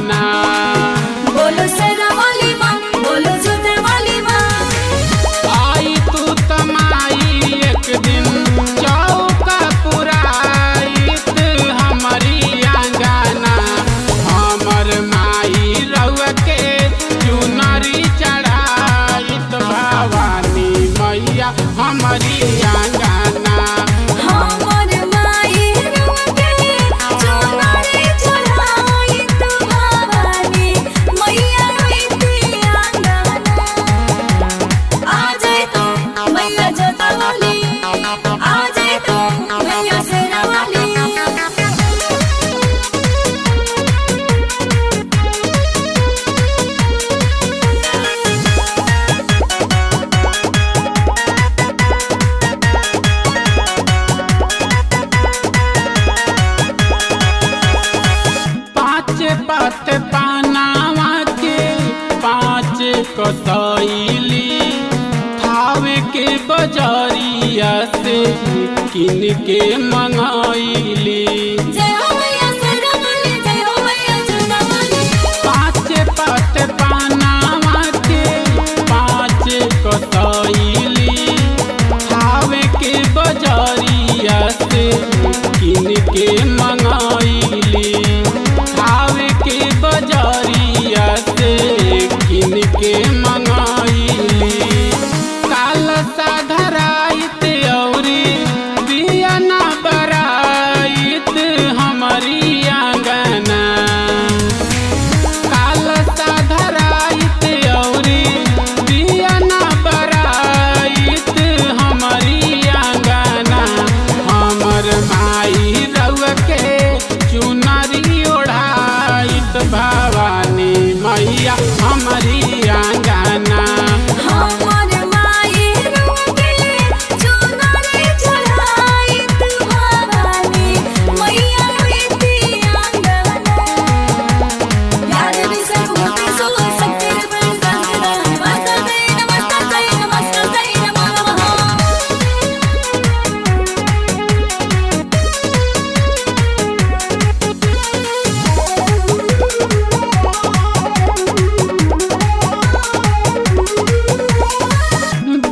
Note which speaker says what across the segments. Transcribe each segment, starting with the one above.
Speaker 1: अंगना।
Speaker 2: बोलो शेरा वाली माँ, बोलो जोते वाली माँ।
Speaker 1: आई तू तमाई एक दिन चौका पुराइत हमारी अंगना। हमर माई रउआ के चुनरी चढ़ाइत भवानी मैया हमारी अंगना।
Speaker 2: हमर माई रउआ के चुनरी चढ़ाइत भवानी मैया होइती अंगना। आ जाए तो मैया जोता वाली, आ जाए तो मैया शेरा वाली।
Speaker 1: पाँच पात पानावा के पाँच कसैली थावे के बजरिया से किन के मंगैली।
Speaker 2: जय हो मैया शेरा वाली, जय हो मैया जोता वाली।
Speaker 1: पाँच पात पानावा के पाँच कसैली थावे के बजरिया से किन के मंगैली। थावे के बजरिया से किन के मंगैली। काल साधराइत औरी बिया ना बराइत हमारी अंगना। काल साधराइत औरी बिया ना बराइत हमारी अंगना। हमर माई रउआ के चुनरी ओढ़ाइत भवानी मैया हमारी अंगना।
Speaker 2: हमर माई रउआ के चुनरी चढ़ाइत भवानी मैया होइती अंगना। यार विसे भूते सो शक्ति बरसात नमस्ते नमस्ते नमस्ते नमः।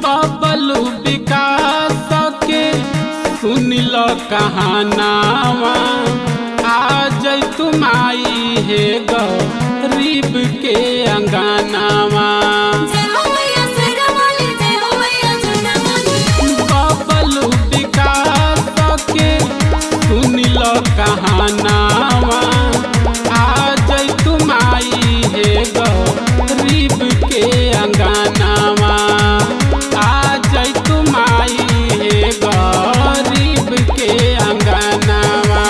Speaker 1: बबलू विकास के सुनिल कहानावा। आ जै तुम आई है गरीब के अंगनावा।
Speaker 2: जय हो मैया शेरा वाली, जय हो मैया जोता वाली।
Speaker 1: बबलू विकास के सुनिल कहानावा। आ जै तुम आई है गरीब के अंगनावा। आ जै तुम आई है गरीब के अंगनावा।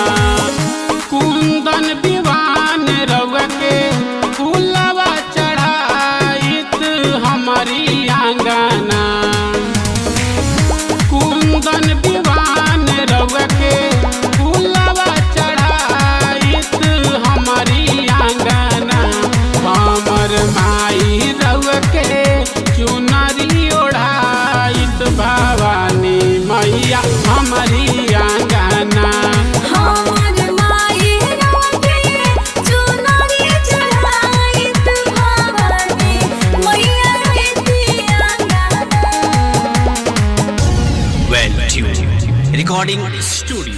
Speaker 1: कुंदन विवान रउआ के फूलवा चढ़ाइत हमारी अंगना। कुंदन विवान रउआ के फूलवा चढ़ाइत हमारी अंगना। हमर माई रउआ के चुनरी ओढ़ाइत भवानी मैया हमारी अंगना।
Speaker 2: हमर माई रउआ के चुनरी चढ़ाइत भवानी मैया होइती अंगना।
Speaker 3: Well tuned recording studio.